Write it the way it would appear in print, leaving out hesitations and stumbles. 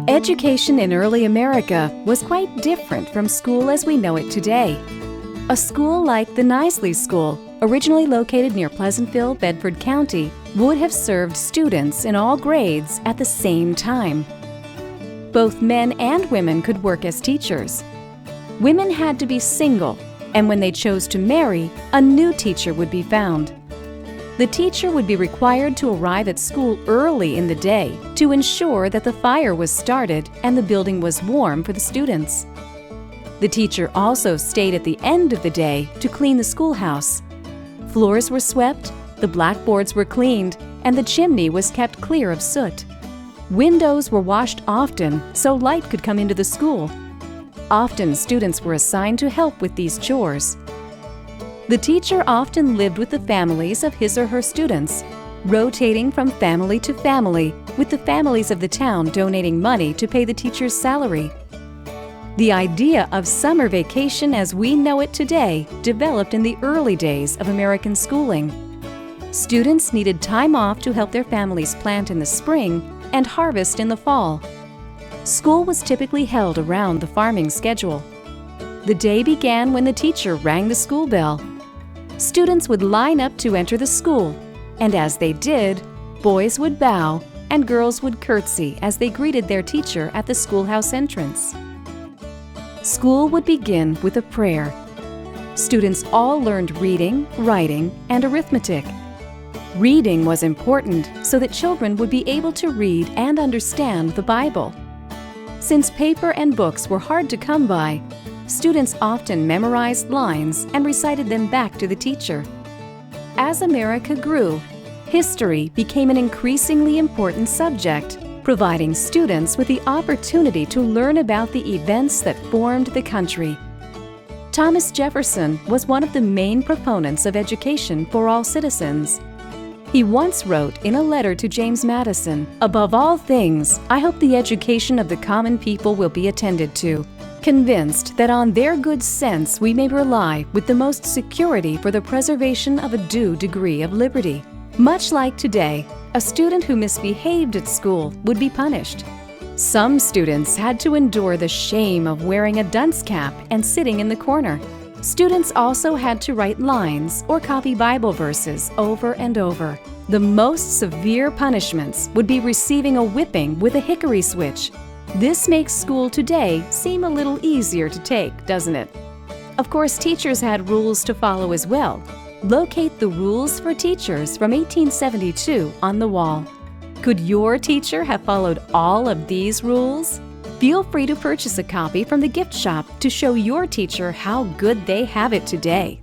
Education in early America was quite different from school as we know it today. A school like the Kniseley School, originally located near Pleasantville, Bedford County, would have served students in all grades at the same time. Both men and women could work as teachers. Women had to be single, and when they chose to marry, a new teacher would be found. The teacher would be required to arrive at school early in the day to ensure that the fire was started and the building was warm for the students. The teacher also stayed at the end of the day to clean the schoolhouse. Floors were swept, the blackboards were cleaned, and the chimney was kept clear of soot. Windows were washed often so light could come into the school. Often students were assigned to help with these chores. The teacher often lived with the families of his or her students, rotating from family to family, with the families of the town donating money to pay the teacher's salary. The idea of summer vacation as we know it today developed in the early days of American schooling. Students needed time off to help their families plant in the spring and harvest in the fall. School was typically held around the farming schedule. The day began when the teacher rang the school bell. Students would line up to enter the school, and as they did, boys would bow and girls would curtsy as they greeted their teacher at the schoolhouse entrance. School would begin with a prayer. Students all learned reading, writing, and arithmetic. Reading was important so that children would be able to read and understand the Bible. Since paper and books were hard to come by, students often memorized lines and recited them back to the teacher. As America grew, history became an increasingly important subject, providing students with the opportunity to learn about the events that formed the country. Thomas Jefferson was one of the main proponents of education for all citizens. He once wrote in a letter to James Madison, "Above all things, I hope the education of the common people will be attended to, convinced that on their good sense we may rely with the most security for the preservation of a due degree of liberty." Much like today, a student who misbehaved at school would be punished. Some students had to endure the shame of wearing a dunce cap and sitting in the corner. Students also had to write lines or copy Bible verses over and over. The most severe punishments would be receiving a whipping with a hickory switch. This makes school today seem a little easier to take, doesn't it? Of course, teachers had rules to follow as well. Locate the Rules for Teachers from 1872 on the wall. Could your teacher have followed all of these rules? Feel free to purchase a copy from the gift shop to show your teacher how good they have it today.